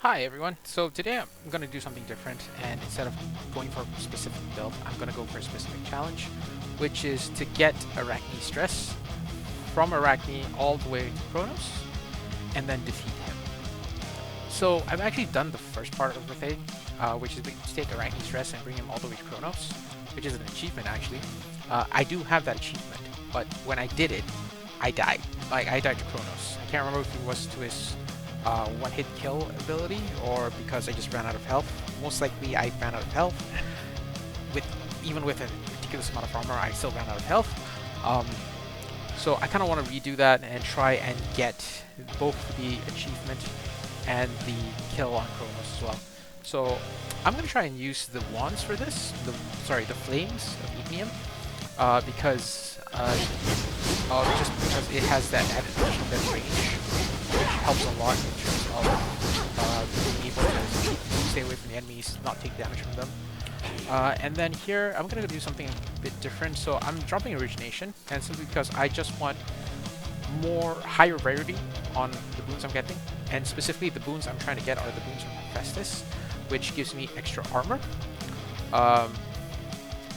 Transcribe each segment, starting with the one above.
Hi everyone, so today I'm going to do something different, and instead of going for a specific build, I'm going to go for a specific challenge, which is to get Arachne stress from Arachne all the way to Chronos, and then defeat him. So I've actually done the first part of the thing, which is to take Arachne stress and bring him all the way to Chronos, which is an achievement actually. I do have that achievement, but when I did it, I died. Like, I died to Chronos. I can't remember if it was to his one-hit kill ability or because I just ran out of health. Most likely I ran out of health. Even with a ridiculous amount of armor, I still ran out of health. So I kind of want to redo that and try and get both the achievement and the kill on Chronos as well. So I'm going to try and use the wands for this. The flames of Ignium, because just because it has that added additional death range, which helps a lot in terms of being able to stay away from the enemies, not take damage from them. And then here, I'm going to do something a bit different. So I'm dropping Origination, and simply because I just want higher rarity on the boons I'm getting, and specifically the boons I'm trying to get are the boons from Hephaestus, which gives me extra armor.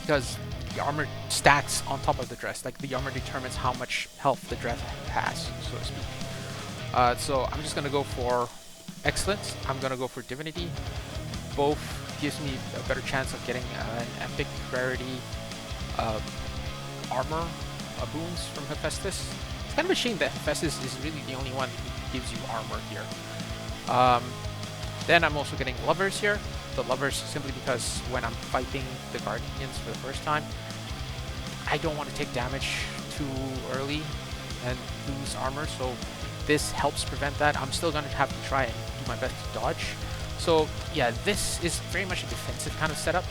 Because the armor stacks on top of the dress, like the armor determines how much health the dress has, so to speak. So I'm just gonna go for Excellence. I'm gonna go for Divinity. Both gives me a better chance of getting an epic rarity armor boons from Hephaestus. It's kind of a shame that Hephaestus is really the only one who gives you armor here. Then I'm also getting Lovers here. The Lovers simply because when I'm fighting the Guardians for the first time, I don't want to take damage too early and lose armor, so this helps prevent that. I'm still going to have to try and do my best to dodge. So yeah, this is very much a defensive kind of setup.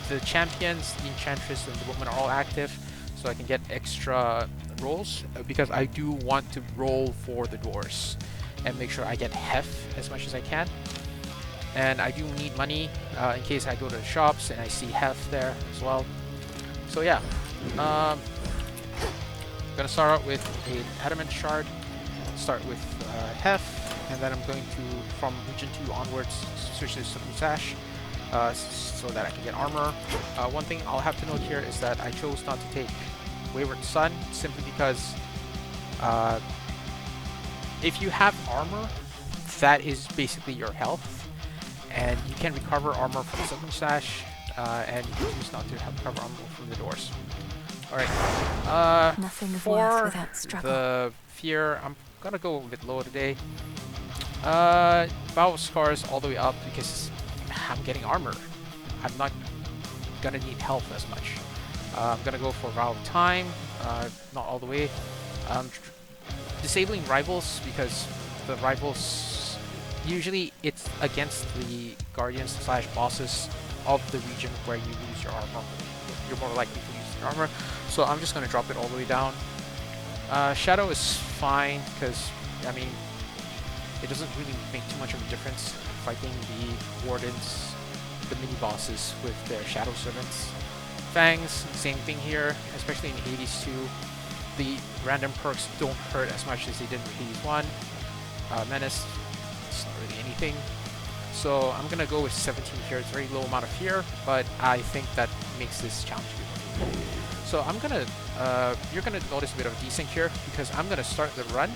The champions, the Enchantress, and the Woman are all active, so I can get extra rolls, because I do want to roll for the doors and make sure I get Hef as much as I can. And I do need money in case I go to the shops and I see Hef there as well. So yeah, I'm gonna start out with an Adamant Shard, start with Hef, and then I'm going to, from Region 2 onwards, switch to Supreme Sash, so that I can get armor. One thing I'll have to note here is that I chose not to take Wayward Sun, simply because if you have armor, that is basically your health, and you can recover armor from the Supreme Sash, and you can choose not to recover armor from the doors. Alright, Nothing of for worth without struggle. the fear, I'm gonna go a bit low today. Vow of Scars all the way up, because I'm getting armor. I'm not gonna need health as much. I'm gonna go for Vow of Time, not all the way. Disabling Rivals, because the rivals, usually it's against the Guardians / bosses of the region where you lose your armor. You're more likely to lose your armor, so I'm just gonna drop it all the way down. Shadow is fine, because, I mean, it doesn't really make too much of a difference fighting the Wardens, the mini-bosses, with their Shadow Servants. Fangs, same thing here, especially in Hades 2. The random perks don't hurt as much as they did in Hades 1. Menace, it's not really anything. So I'm gonna go with 17 here. It's a very low amount of fear, but I think that makes this challenge good. So I'm gonna, you're gonna notice a bit of a desync here, because I'm gonna start the run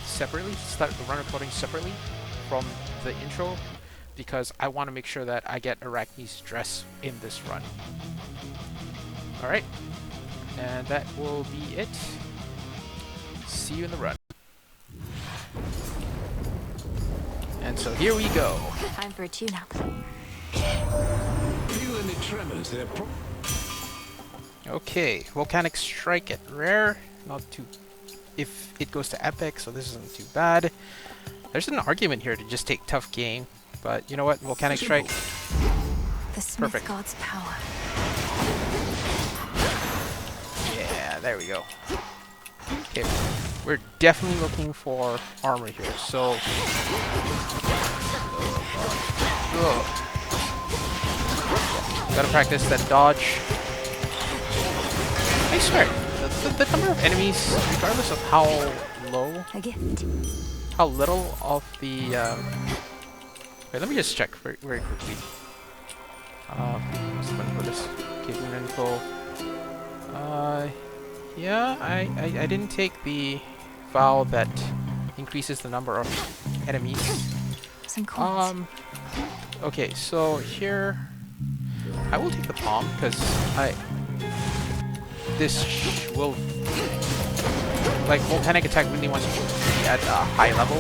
separately, start the run recording separately from the intro, because I want to make sure that I get Arachne's dress in this run. Alright, and that will be it. See you in the run. And so here we go. Time for a tune-up. Feel any tremors there? Okay, Volcanic Strike at rare, not too. If it goes to epic, so this isn't too bad. There's an argument here to just take tough game, but you know what? Volcanic Strike. The Smith Perfect. God's power. Yeah, there we go. Okay, we're definitely looking for armor here, so. Gotta practice that dodge. I swear, the number of enemies, regardless of how slow, A gift. how little of the wait, let me just check very, very quickly. What's the button for this? Giving info. Yeah, I didn't take the vow that increases the number of enemies. Some coins. Okay, so here I will take the palm because this will, like, volcanic attack really wants to be at a high level.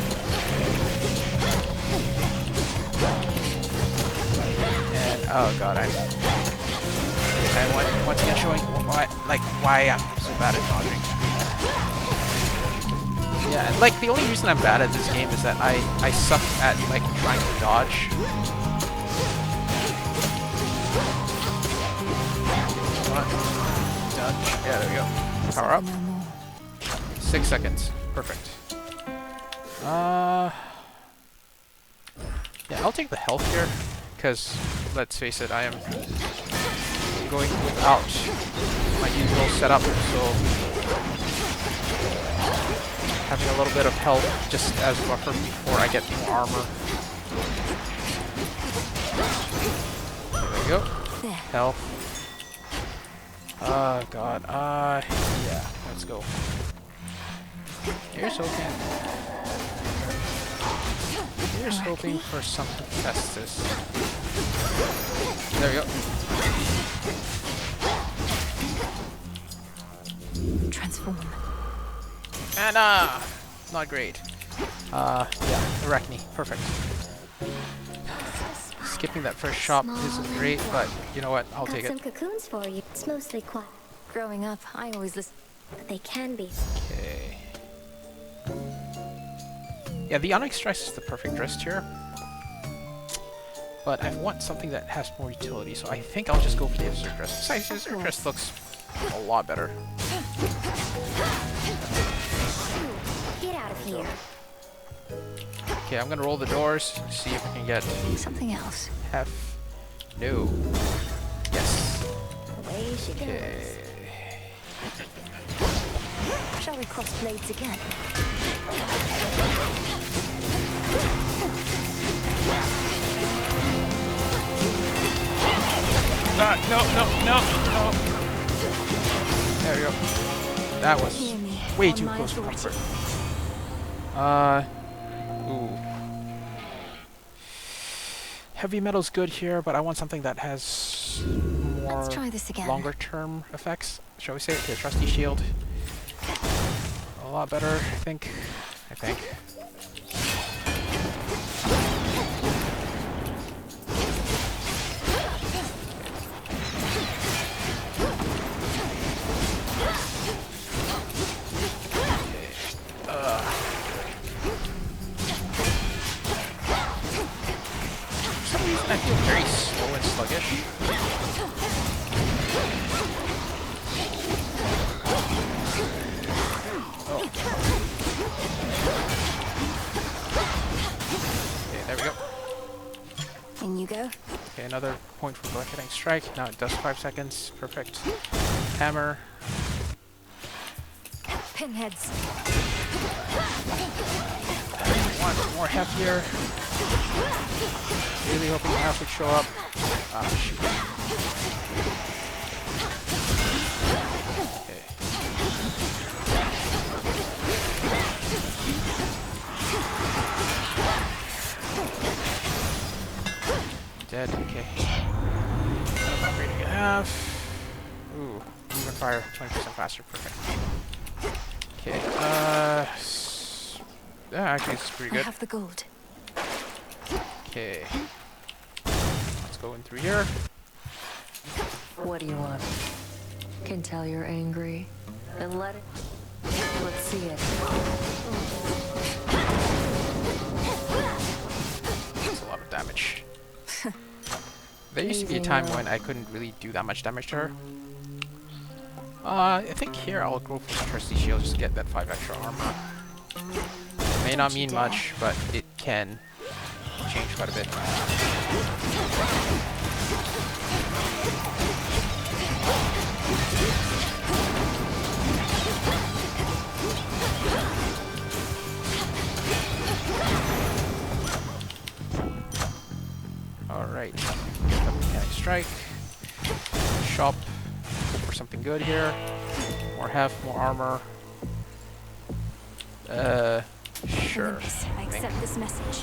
And oh god, I'm once again showing why I'm so bad at dodging. Yeah, and like the only reason I'm bad at this game is that I suck at like trying to dodge. Dodge. Yeah, there we go. Power up. 6 seconds. Perfect. Yeah, I'll take the health here, because let's face it, I am going without my usual setup, so having a little bit of health just as buffer before I get more armor. There we go. Health. Oh god. Yeah, let's go. Here's hoping. Here's hoping for something to test this. There we go. Transform. And not great. Yeah, Arachne, perfect. Skipping that first shop isn't great, but you know what? I'll take Got some it. cocoons for you. It's mostly quiet. Growing up, I always listened. But they can be. Okay. Yeah, the Onyx dress is the perfect dress tier. But I want something that has more utility, so I think I'll just go for the Azure dress. Besides, the Azure dress looks a lot better. Get out of here. Okay, I'm gonna roll the doors, see if I can get Something else. half. No. Yes. Away she goes. Okay. Shall we cross blades again? No. There we go. That was Hear me. way On too my close for authority. comfort. Ooh. Heavy metal's good here, but I want something that has more Let's try this again. longer term effects. Shall we say? Okay, trusty shield. A lot better, I think. For some reason I feel very slow and sluggish. Oh. Okay, there we go. In you go. Okay, another point for blanketing strike. Now it does 5 seconds. Perfect. Hammer. Pinheads. One more heftier. Really hoping the half would show up. Ah, shoot. Okay. Dead. Okay. I'm upgrading at half. Ooh. Movement fire 20% faster. Perfect. Okay. Yeah, actually, it's pretty I good. have the gold. Okay. Let's go in through here. What do you want? Can tell you're angry. Then let it. Let's see it. That's a lot of damage. There used to be a time when I couldn't really do that much damage to her. I think here I'll go for the trusty shield just to get that 5 extra armor. May not mean much, but it can change quite a bit. Right. Get the mechanic strike. Shop. Look for something good here. More health, more armor. Sure. Olympus, I accept this message.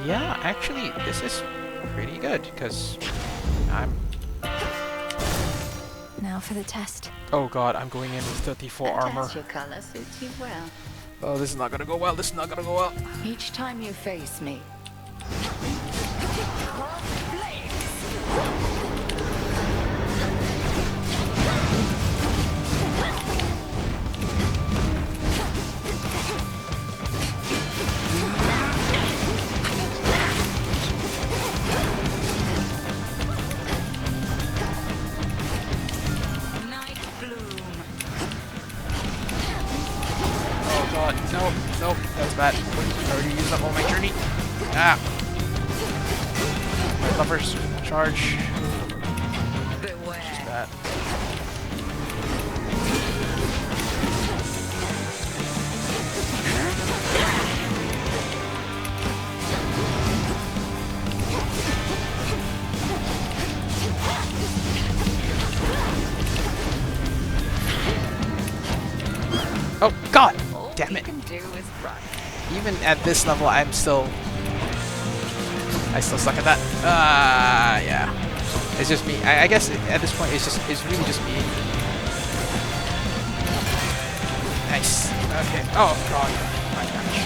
Yeah, actually, this is pretty good, because I'm... Now for the test. Oh god, I'm going in with 34 armor. Your color suits you well. Oh, this is not gonna go well, this is not gonna go well. Each time you face me, Oh god, no, no, that's bad. I already used up all my journey. Ah! My buffers, charge. beware. Just bad. Oh god! Damn it. All you can do is run. Even at this level, I still suck at that. Yeah. It's just me. I guess at this point, it's really just me. Nice. Okay. Oh god. My gosh.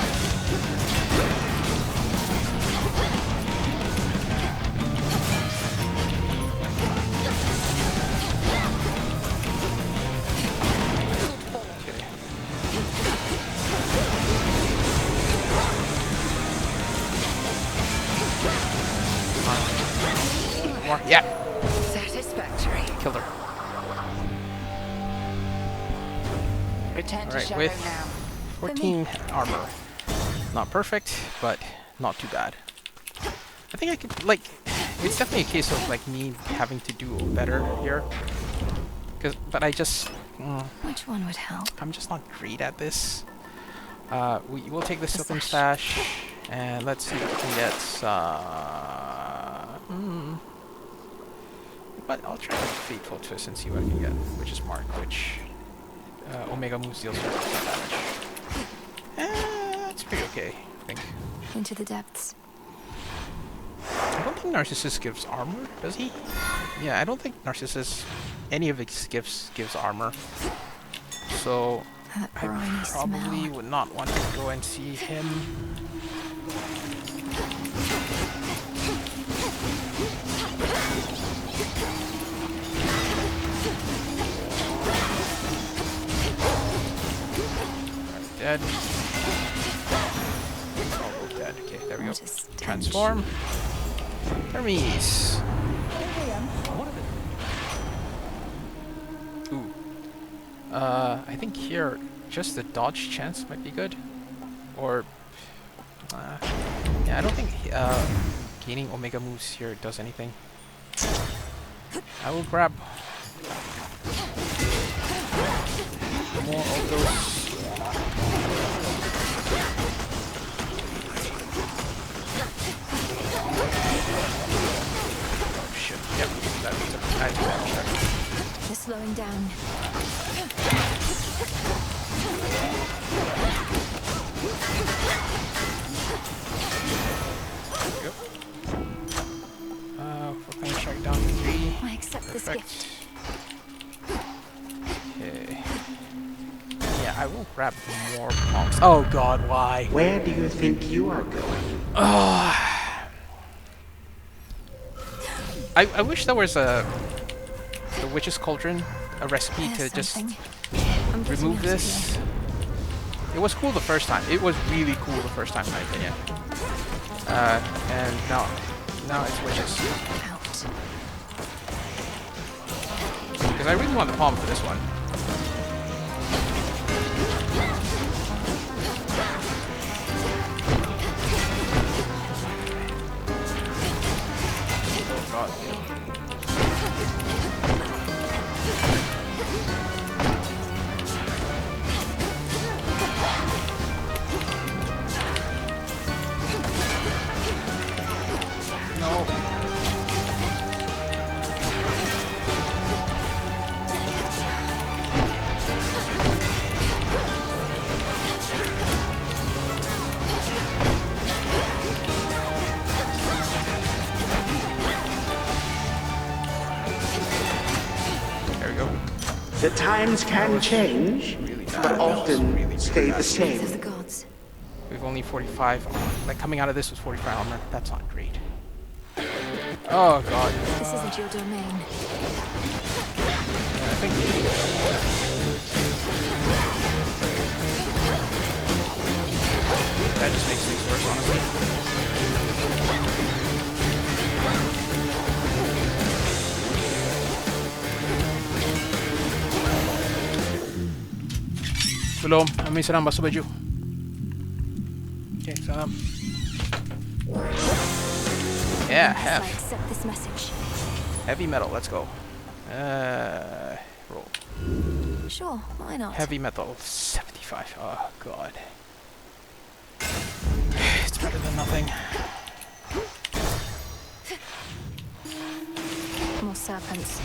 More. Yeah. Satisfactory. Killed her. Return to Alright, shadow with now. 14 armor. Not perfect, but not too bad. I think I could, like, it's definitely a case of, like, me having to do better here. But I just, Which one would help? I'm just not great at this. We'll take the Silken Stash, and let's see if we can get But I'll try the Fateful Twist and see what I can get, which is marked, which Omega moves deals 30% damage. That's pretty okay, I think. Into the depths. I don't think Narcissus gives armor, does he? Yeah, I don't think Narcissus, any of his gifts gives armor. So, That I briny probably smell. would not want to go and see him. Alright, dead. Oh, both dead. Okay, there we go. What a stench. Transform. Hermes. Ooh. I think here, just the dodge chance might be good. Or, yeah, I don't think gaining Omega moves here does anything. I will grab more of those. Oh shit, yep, that means I do damage there. They're slowing down. Yep. We're gonna strike down to 3. I accept this Perfect. gift. Okay. Yeah, I will grab more bombs. Oh god, why? Where do you think you are going? I wish there was the Witch's Cauldron, a recipe to There's just something. I'm getting remove out of this. here. It was cool the first time. It was really cool the first time, in my opinion. And now it's Witches. Out. Because I really want the palm for this one. Oh god. The times can change, Really bad. but often Really stay bad. the Strength of same. the gods. We've only 45. Like coming out of this with 45 armor. That's not great. Oh god. This isn't your domain. Yeah, I think. That just makes things worse, honestly. Belum, kami serang basuh baju. Okay, salam. Yeah, Unless have. I accept this message. Heavy metal, let's go. Roll. Sure, why not? Heavy metal, 75. Oh, god. It's better than nothing. More serpents.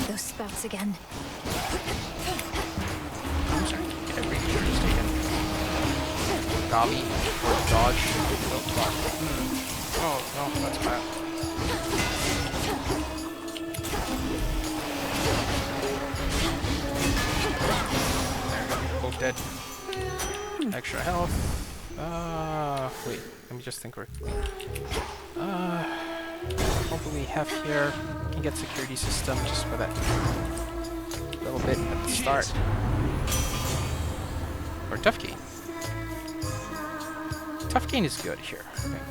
Those spouts again. I'm sorry. Get every creature just taken. Gabi or dodge. Oh, god. Oh, no, that's bad. There we go. Both dead. Extra health. Wait. Let me just think quickly. Hopefully have here. Can get security system just for that little bit at the start. Or tough gain. Tough gain is good here, I think.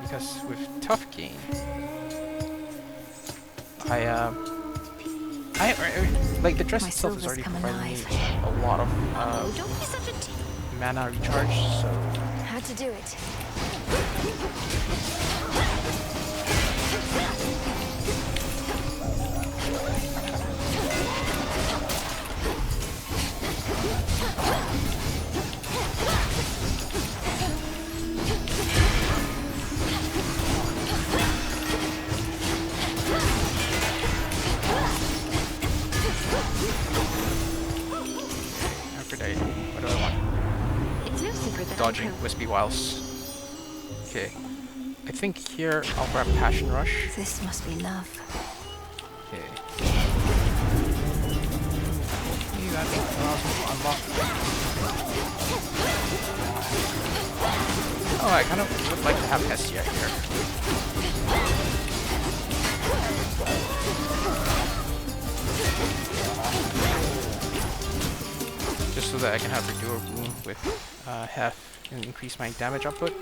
Because with tough gain, like the dress My itself is silver's already come providing me alive. a lot of Don't be such a mana recharge, so Had to do it. Aphrodite. What do I want? It's no secret that Dodging Wispy Wiles. Okay. I think here I'll grab Passion Rush. This must be love. Okay. Maybe that allows me to unlock. Oh, I kind of would like to have Hestia here. Just so that I can have Redoer Boom with Hef and increase my damage output.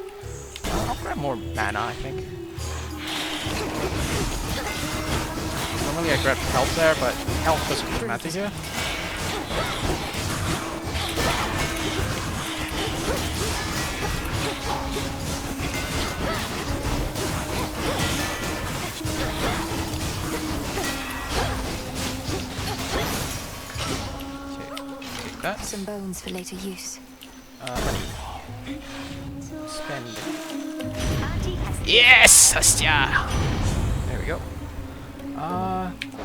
I'll grab more mana, I think. Normally I grab health there, but health doesn't really matter here. Take that. Some bones for later use. Money. Spend. Yes! Hestia! There we go.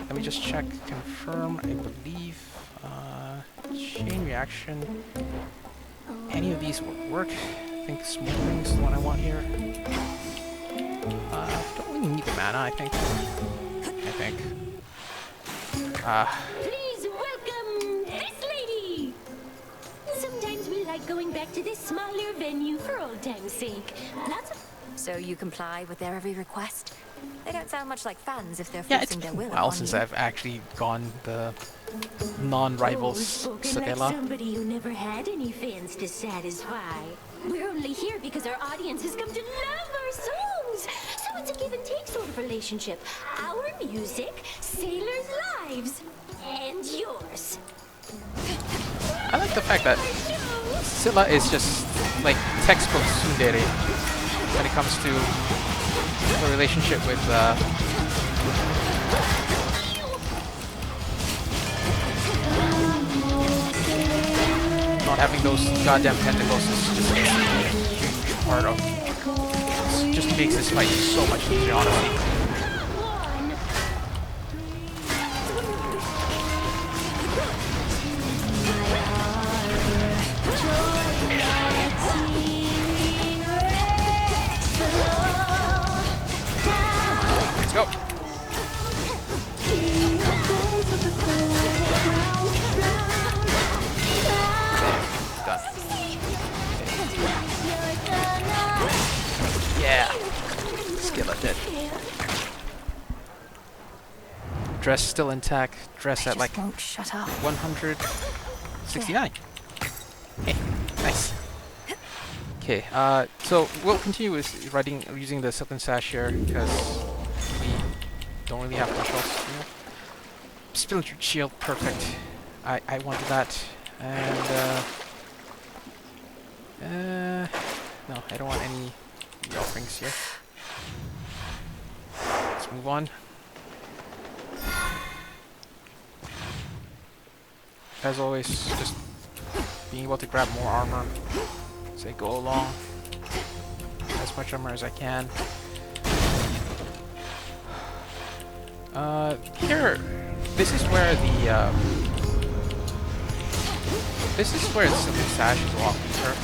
Let me just check, confirm, I believe, chain reaction. Any of these will work. I think smoldering is the one I want here. Don't really need the mana, I think. Please welcome this lady! Sometimes we like going back to this smaller venue for old time's sake. Lots of So you comply with their every request? They don't sound much like fans if they're Yeah, it's forcing their been a will while on since you. I've actually gone the non-rivals spoken like Sadela. somebody who never had any fans to satisfy. We're only here because our audience has come to love our songs. So it's a give and take sort of relationship. Our music, sailors' lives, and yours. I like the fact that Scylla is just like textbook tsundere when it comes to the relationship with not having those goddamn tentacles is just a huge part of it. Just makes this fight so much easier, honestly. Dress still intact. Dress They at just like won't shut up. 169. Hey, nice. Okay, so we'll continue with using the Silken Sash here because we don't really have much else. You know? Splintered Shield, perfect. I wanted that, and no, I don't want any offerings here. Let's move on. As always, just being able to grab more armor as I go along. As much armor as I can. Here, this is where the Silken Sash is a lot weaker, I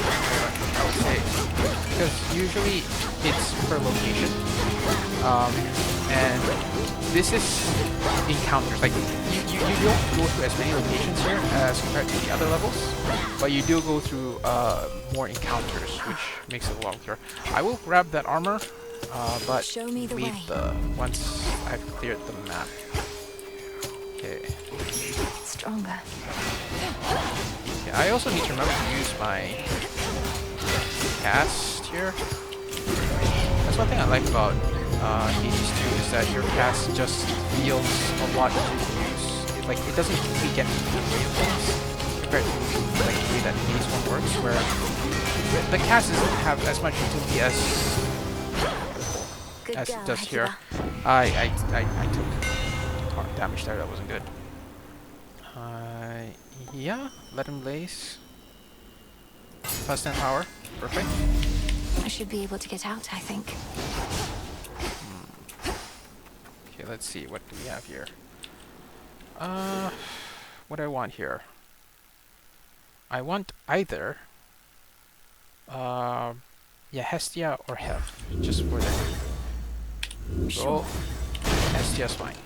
would say, because usually it's per location, and this is encounters. Like you don't go through as many locations here as compared to the other levels, but you do go through more encounters, which makes it a lot weaker. I will grab that armor, but Show me the way. once I've cleared the map. Okay. Stronger. Yeah, I also need to remember to use my cast here. That's one thing I like about Hades 2 is that your cast just feels a lot easier to use. Like it doesn't really get in the way of things compared to like the way that Hades 1 works, where the cast doesn't have as much utility as it does here. I took hard damage there. That wasn't good. Yeah, let him blaze. Plus 10 power. Perfect. I should be able to get out, I think. Okay, let's see. What do we have here? What do I want here? I want either yeah, Hestia or Hev. Just for the Sure. Hestia's fine.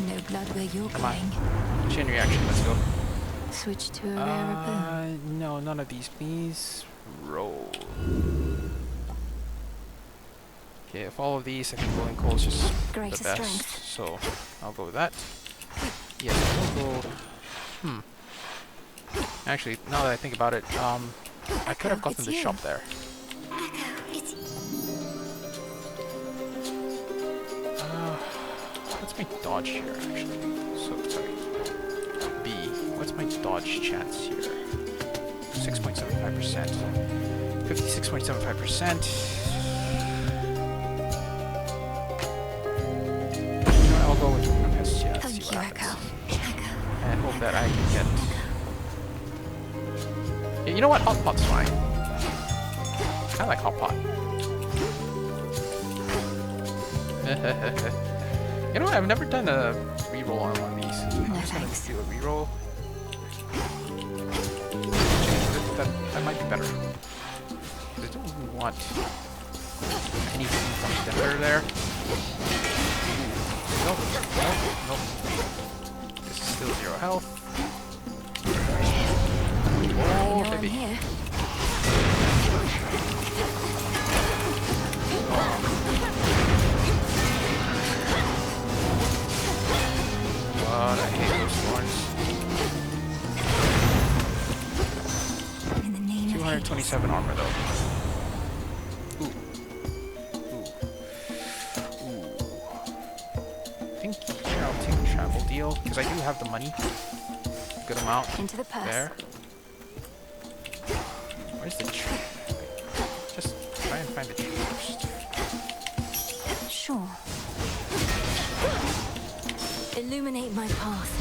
No blood where you're Come on. going. Chain reaction, let's go. Switch to a rarer boon. No, none of these, please. Roll. Okay, if all of these, I think Rolling Coal is just Greater the best. strength. So, I'll go with that. Yes, I will go... Actually, now that I think about it, I could have gotten It's the you. shop there. It's What's my dodge here, actually? So, sorry. B. What's my dodge chance here? 6.75%. 56.75%. I'll go with Hestia. Thank See you, what Echo. happens. And hope that I can get... Yeah, you know what? Hot Pot's fine. I like Hot Pot. You know what? I've never done a reroll on one of these. I'm just gonna thanks. do a reroll. That might be better. I don't really want anything from Thunder there. Nope, nope, nope. This is still 0 health. Oh, I'm baby. here. God, I hate those thorns. In the name of 227 armor though. Ooh. Ooh. I think here I'll take the travel deal, because I do have the money. Good amount. Into the purse. There. Where's the tree? Just try and find the tree first. Sure. Illuminate my path.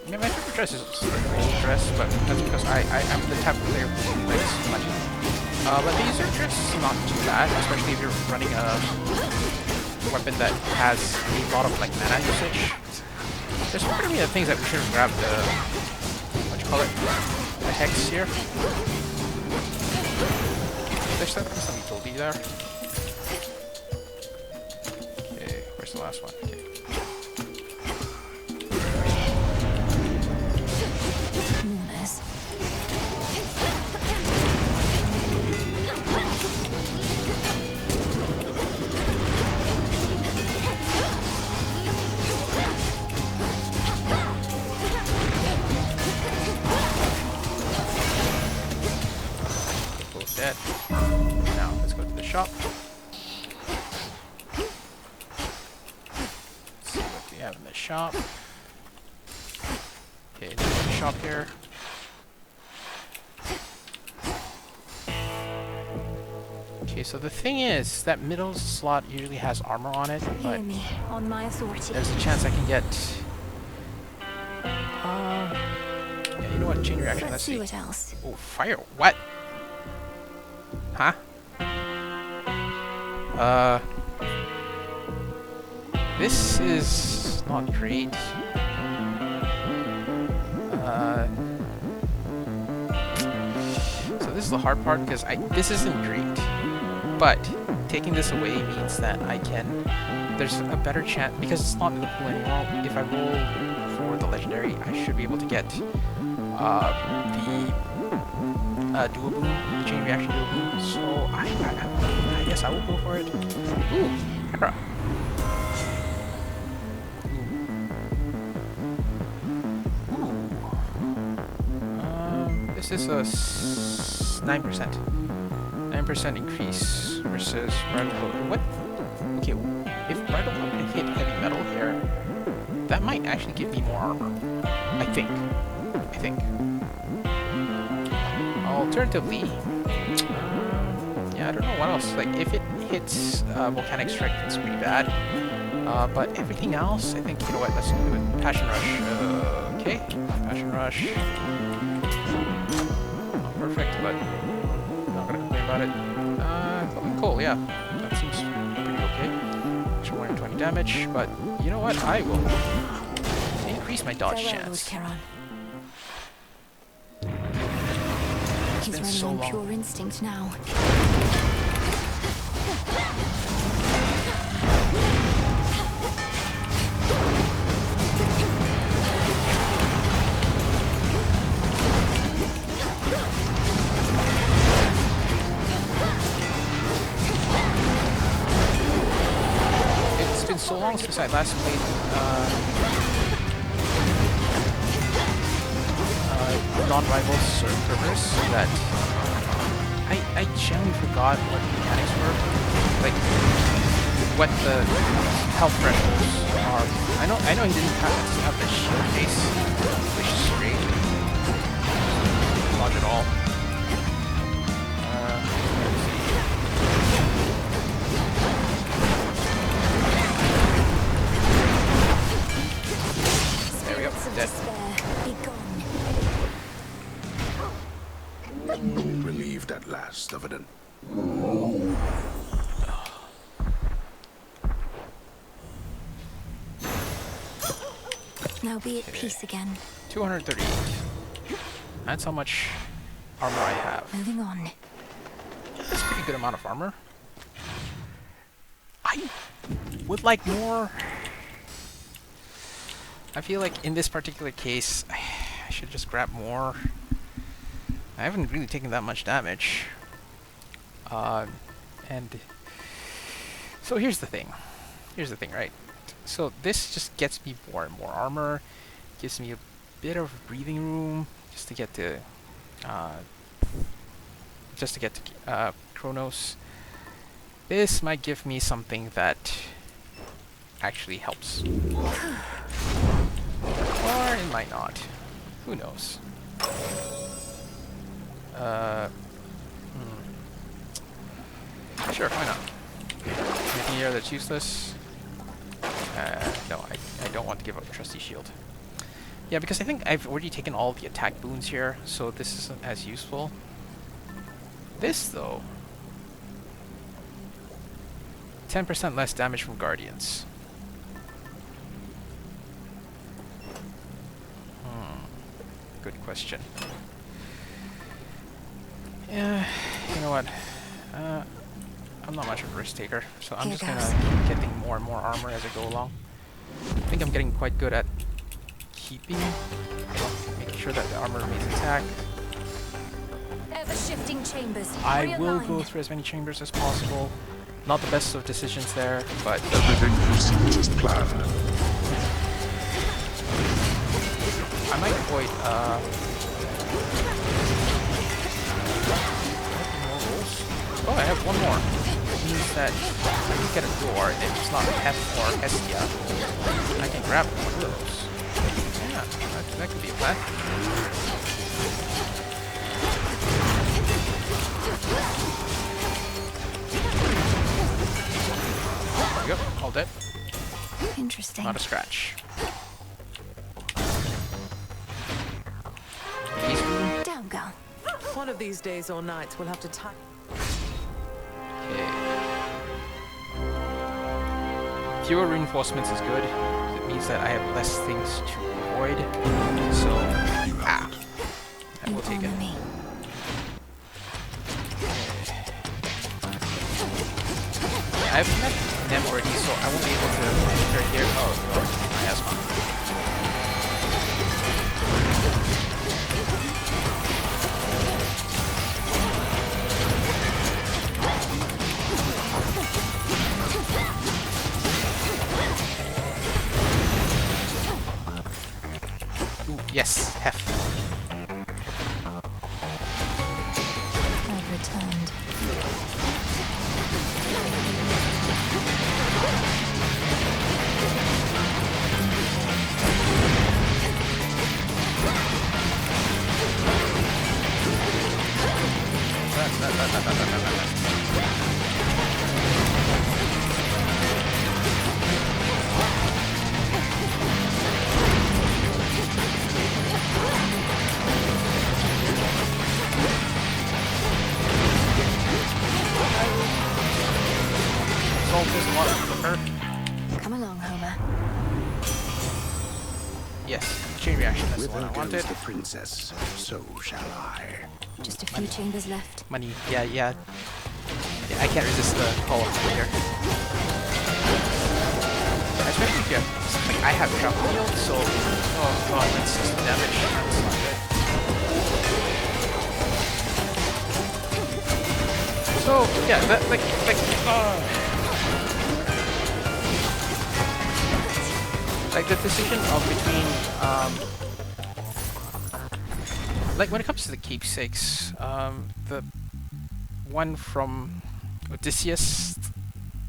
I mean, my favorite dress is sort of an old dress, but that's because I'm the type of player who likes money. But the user dress is not too bad, especially if you're running a weapon that has a lot of like mana usage. There's part of me that thinks that we should have grabbed the, what you call it, the hex here. There's some utility there. Okay, where's the last one? Okay. Mourners. Dead. Now let's go to the shop. Let's see what we have in the shop. Okay, there's the shop here. Okay, so the thing is, that middle slot usually has armor on it, but Hear me, on my authority. there's a chance I can get. Yeah, you know what? Chain reaction. Let's Let's see see. what else. Oh, fire! What? Huh? This is not great. So this is the hard part because this isn't great, but taking this away means that I can. There's a better chance because it's not in the pool anymore. If I roll for the legendary, I should be able to get the dual boom, the chain reaction dual boom. So I guess I will go for it. Ooh, Hera. This is a 9% increase versus bridal load. What? Okay, if bridal load can hit heavy metal here, that might actually give me more armor. I think. Alternatively, yeah, I don't know what else. Like, if it hits volcanic strike, it's pretty bad. But everything else, I think, you know what? Let's do it. Passion rush. Okay, passion rush. Not perfect, but not gonna complain about it. Cool, yeah, that seems pretty okay. Extra 120 damage, but you know what? I will increase my dodge Farewell, Lord chance. Charon. It's He's been running so on long. pure instinct now. It's been so long since I last played non-rival servers that I genuinely forgot what the mechanics were. Like what the health thresholds are. I know he didn't have the shield base, which is great. Dodge it all. Let's see. There we go. Spirits of Dead. despair, be gone. Relieved at last of it. Now be at peace again. 238. That's how much armor I have. Moving on. That's a pretty good amount of armor. I would like more. I feel like in this particular case, I should just grab more. I haven't really taken that much damage. And so here's the thing. Right? So this just gets me more and more armor, gives me a bit of breathing room just to get to Chronos. This might give me something that actually helps. Or it might not. Who knows? Sure, why not? Anything here that's useless? No, I don't want to give up Trusty Shield. Yeah, because I think I've already taken all the attack boons here, so this isn't as useful. This, though. 10% less damage from Guardians. question. Yeah, you know what? I'm not much of a risk taker, so I'm Here just gonna goes. keep getting more and more armor as I go along. I think I'm getting quite good at keeping, making sure that the armor remains intact. Ever-shifting chambers. I will Realign. go through as many chambers as possible. Not the best of decisions there, but Everything proceeds as planned. I might avoid more rolls. Oh, I have one more. That means that I can get a door, and if it's not Hef or Hestia, I can grab one of those. Yeah, that could be a plan. There we go, all dead. Interesting. Not a scratch. Down, go. One of these days or nights we'll have to tie. Okay. Fewer reinforcements is good. It means that I have less things to avoid. So, I will take it. Honor me. I've met them already, so I won't be able to enter here. Oh, no, my asthma. Ooh, yes, Hef. I've returned. Solve this one quicker. Come along, Homer. Yes, chain reaction, that's the Whither one I goes wanted. the princess, so shall I. Just a few chambers left. Money, yeah, I can't resist the call of here. Especially if you have, like, I have travel yield, so, oh god, that's 60 damage. That's not good. So, yeah, that, like the decision of between, like when it comes to the keepsakes, the one from Odysseus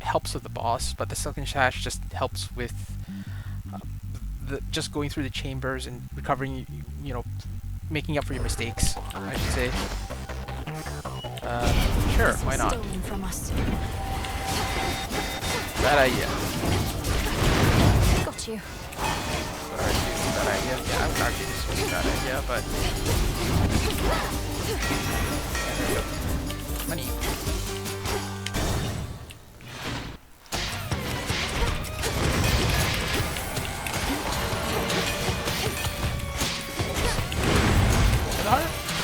helps with the boss, but the Silken Sash just helps with just going through the chambers and recovering, you know, making up for your mistakes, I should say. Sure, why not? Stolen from us. Bad idea. Got you. Bad idea. Yeah, I would argue this was a bad idea, but... Yeah, there we go. Money.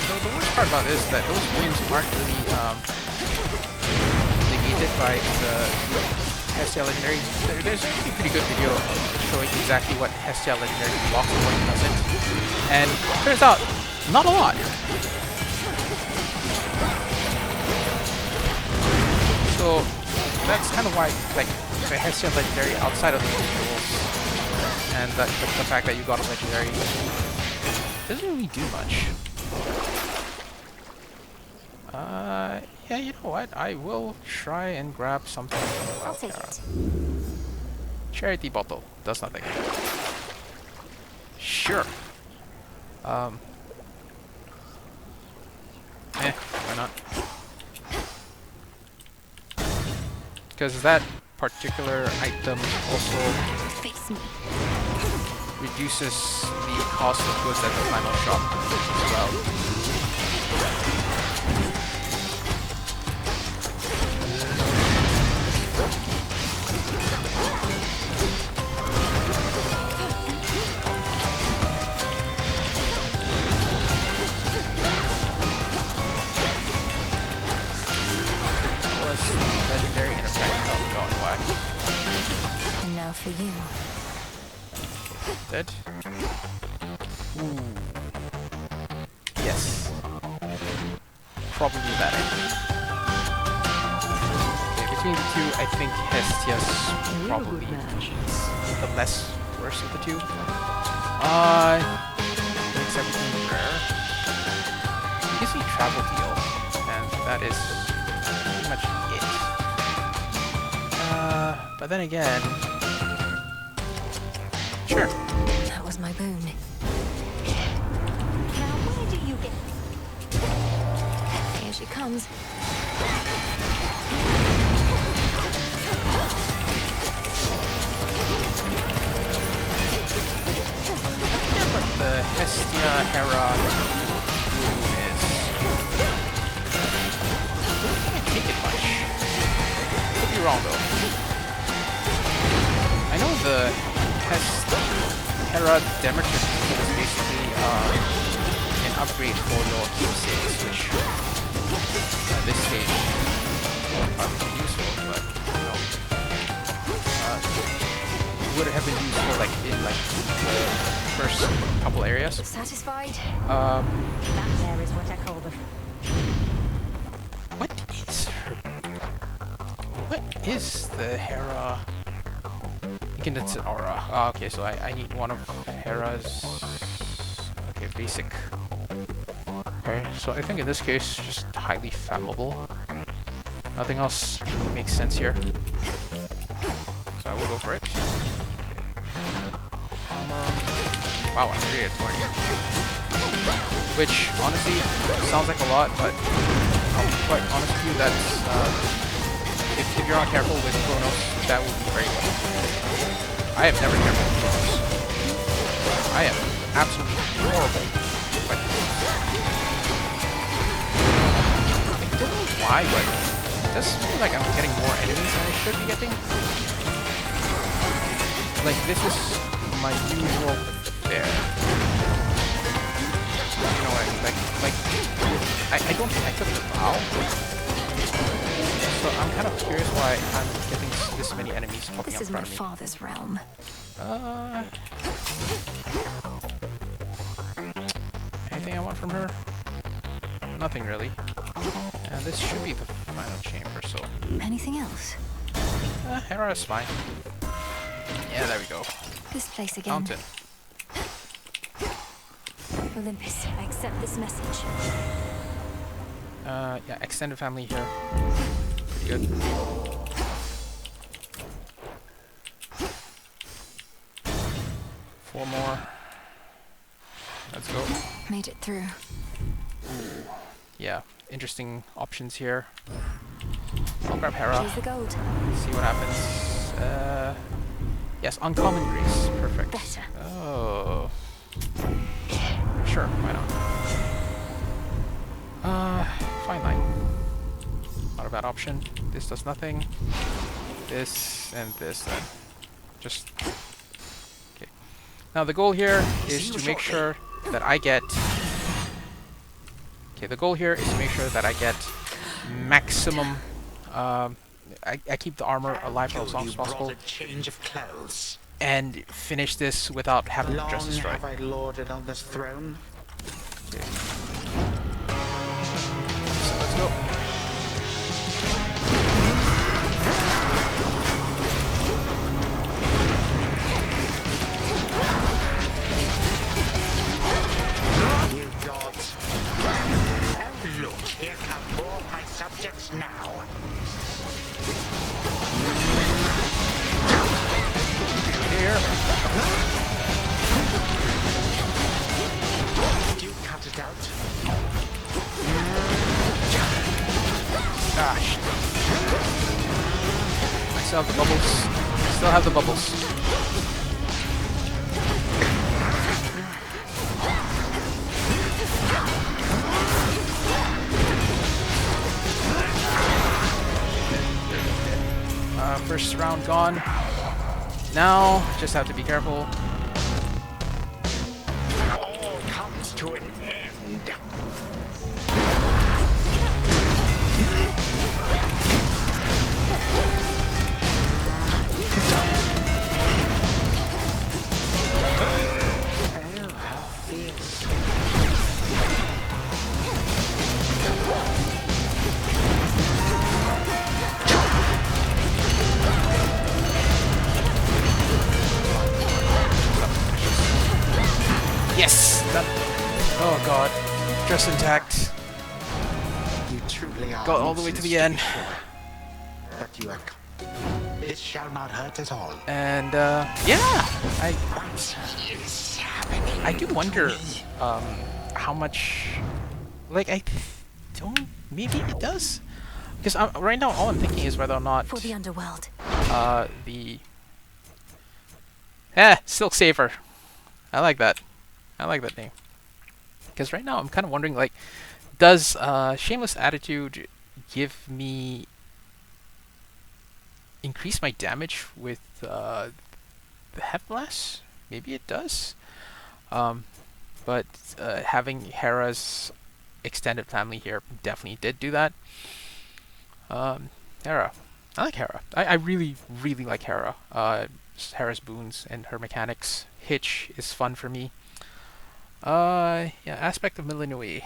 The worst part about this is that those wounds aren't really negated by the Hestia Legendary. There's a pretty good video showing exactly what Hestia Legendary blocks and what it doesn't. And turns out, not a lot. So that's kind of why, like, the Hestia Legendary outside of the rules and the fact that you got a Legendary doesn't really do much. Yeah, you know what? I will try and grab something from the I'll wild take Kara. it. Charity bottle does nothing. Sure. Why not? Because that particular item also Face me. reduces the cost of goods at the final shop as well. was legendary in effect. Oh god, why? And now for you. Dead. Ooh. Yes. Probably better. Okay, between the two, I think Hestia's probably the less worst of the two. Makes everything rare. Gives me travel deal, and that is pretty much it. But then again, sure. That was my boon. Now, where do you get... Here she comes. The Hestia Hera is... I can't take it much. Could be wrong though. I know the Hera Demeter is basically an upgrade for your keepsakes, which at this stage probably be useful, but you know, would have been useful like in like the first couple areas. Satisfied? That there is what I call the... What is the Hera? It's an aura. Ah, okay, so I need one of Hera's. Okay, basic. Okay, so I think in this case, just highly flammable. Nothing else really makes sense here. So I will go for it. Wow, I'm really at 20. Which, honestly, sounds like a lot, but I'll be quite honest with you, that's, if you're not careful with Chronos, that will be very well. I have never careful with Chronos. I am absolutely horrible with Chronos. I don't know why, but it does feel like I'm getting more enemies than I should be getting. Like, this is my usual fare. You know what I mean? I don't think I took the vow. So I'm kind of curious why I'm getting this many enemies popping up This is in my front of me. father's realm. Anything I want from her? Nothing really. And this should be the final chamber, so... Anything else? Hera is fine. Yeah, there we go. This place again. Mountain. Olympus, I accept this message. Yeah, extended family here. Pretty good. Four more. Let's go. Made it through. Yeah, interesting options here. I'll grab Hera. Here's the gold. See what happens. Yes, uncommon grace. Perfect. Better. Oh. Sure, why not? Fine line. Not a bad option. This does nothing. This and this then. Just... Okay. Now the goal here is to make sure that I get... Okay, the goal here is to make sure that I get maximum... I keep the armor alive for as long as possible. Change of clothes. And finish this without having to just destroy. Have I lorded on this throne? Okay. So let's go. You gods. Look, here come more of my subjects now. Here. Did you cut it out? Gosh. I still have the bubbles. I still have the bubbles. First round gone. Now, just have to be careful. All comes to an end. just intact. You truly are. Got all the way to the end. But you are. This shall not hurt at all. And yeah, What is happening? I do to wonder me? how much, like, I don't, maybe it does, because right now all I'm thinking is whether or not For the underworld. the Silk Saver, I like that name, because right now I'm kind of wondering, like, does Shameless Attitude give me increase my damage with the Hep Blast? Maybe it does. But having Hera's extended family here definitely did do that. Hera. I like Hera. I really, really like Hera. Hera's boons and her mechanics. Hitch is fun for me. Yeah, aspect of Millennium.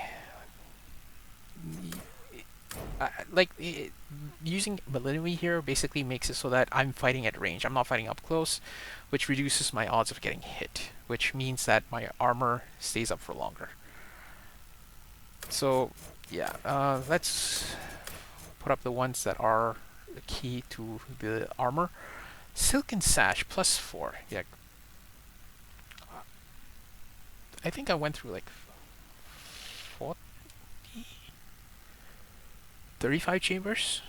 Using Millennium here basically makes it so that I'm fighting at range. I'm not fighting up close, which reduces my odds of getting hit, which means that my armor stays up for longer. So yeah, let's put up the ones that are key to the armor. Silken Sash +4. Yeah, I think I went through like 35 chambers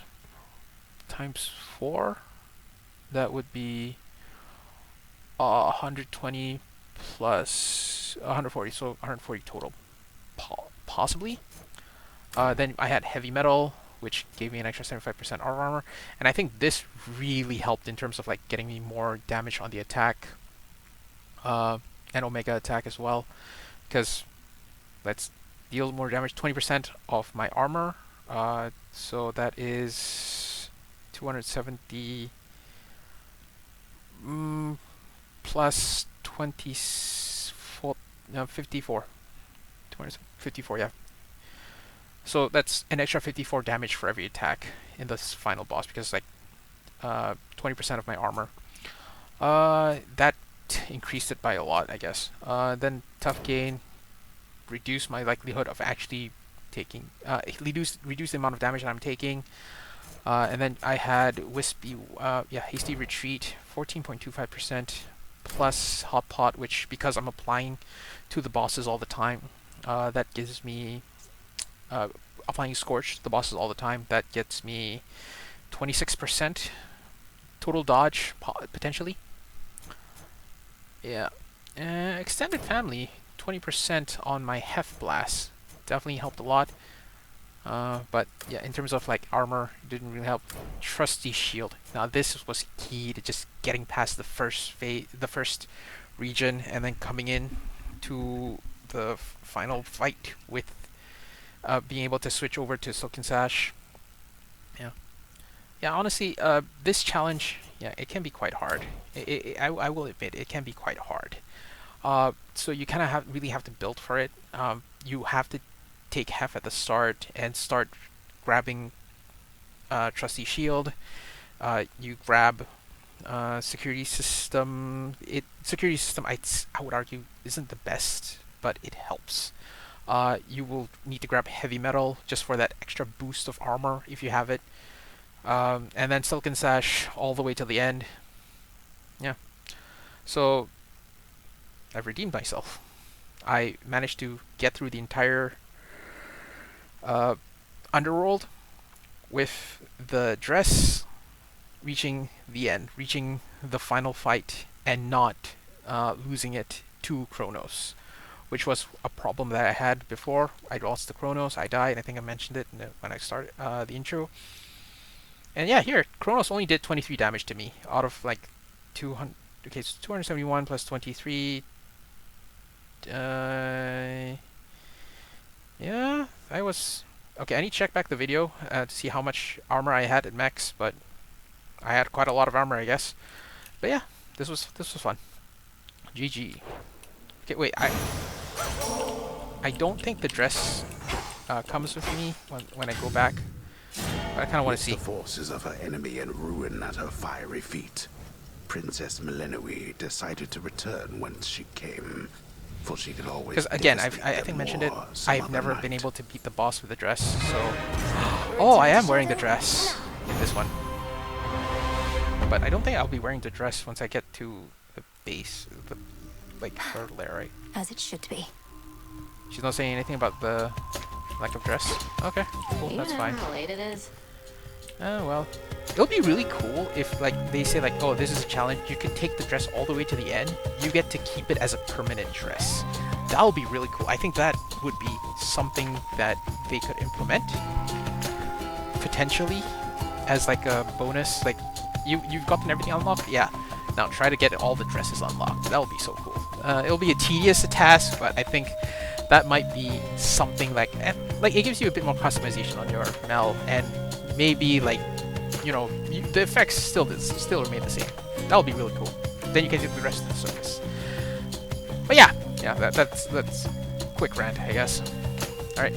times 4. That would be 120 plus 140, so 140 total, possibly. Then I had heavy metal, which gave me an extra 75% armor, and I think this really helped in terms of like getting me more damage on the attack, and Omega attack as well, because let's deal more damage. 20% of my armor, so that is 270 plus 24, no, 54. 254, yeah. So that's an extra 54 damage for every attack in this final boss, because like 20% of my armor. That increased it by a lot, I guess. Then Tough Gain reduced my likelihood of actually taking, reduce the amount of damage that I'm taking. And then I had Hasty Retreat, 14.25% plus Hot Pot, which, because I'm applying to the bosses all the time, that gives me applying Scorch to the bosses all the time, that gets me 26% total dodge potentially. Yeah. Extended Family, 20% on my Hef Blast, definitely helped a lot. But yeah, in terms of like armor, it didn't really help. Trusty Shield. Now this was key to just getting past the first region, and then coming in to the final fight with being able to switch over to Silken Sash. Yeah, honestly, this challenge, yeah, it can be quite hard. I will admit, it can be quite hard. So you kind of really have to build for it. You have to take Hef at the start and start grabbing Trusty Shield. You grab Security System. Security System, I would argue, isn't the best, but it helps. You will need to grab Heavy Metal just for that extra boost of armor if you have it. And then Silken Sash all the way to the end. Yeah. So I've redeemed myself. I managed to get through the entire underworld with the dress, reaching the end, reaching the final fight, and not losing it to Chronos, which was a problem that I had before. I lost to Chronos, I died. I think I mentioned it when I started the intro. And yeah, here, Chronos only did 23 damage to me out of like 200. Okay, so 271 plus 23. Yeah, I was... Okay, I need to check back the video to see how much armor I had at max, but I had quite a lot of armor, I guess. But yeah, this was fun. GG. Okay, wait, I don't think the dress comes with me when I go back. But I kind of want to see. The forces of her enemy in ruin at her fiery feet, Princess Millennium decided to return whence she came. for she could always. Because again, I devastate think them mentioned it. more some I've other never night. been able to beat the boss with a dress. So, oh, I am wearing the dress in this one. But I don't think I'll be wearing the dress once I get to the base, like her lair, right? As it should be. She's not saying anything about the lack of dress. Okay, cool, You that's know fine. how late it is. Oh well, it'll be really cool if like they say like, oh, this is a challenge. You can take the dress all the way to the end. You get to keep it as a permanent dress. That would be really cool. I think that would be something that they could implement potentially as like a bonus. Like you've gotten everything unlocked, yeah. Now try to get all the dresses unlocked. That would be so cool. It'll be a tedious task, but I think that might be something like it gives you a bit more customization on your Mel, and maybe like, you know, the effects still remain the same. That would be really cool. Then you can do the rest of the surface. But yeah, that's quick rant, I guess. All right,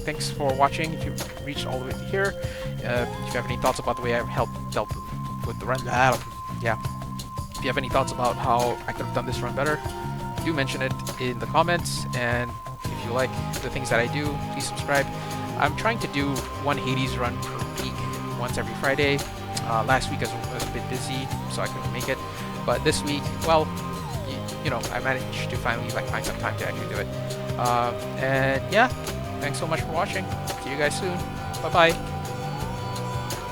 thanks for watching. If you reached all the way to here, if you have any thoughts about the way I've dealt with the run, yeah. If you have any thoughts about how I could have done this run better, do mention it in the comments. And if you like the things that I do, please subscribe. I'm trying to do one Hades run per week, once every Friday. Last week I was a bit busy, so I couldn't make it. But this week, well, you know, I managed to finally like find some time to actually do it. And yeah, thanks so much for watching. See you guys soon. Bye bye.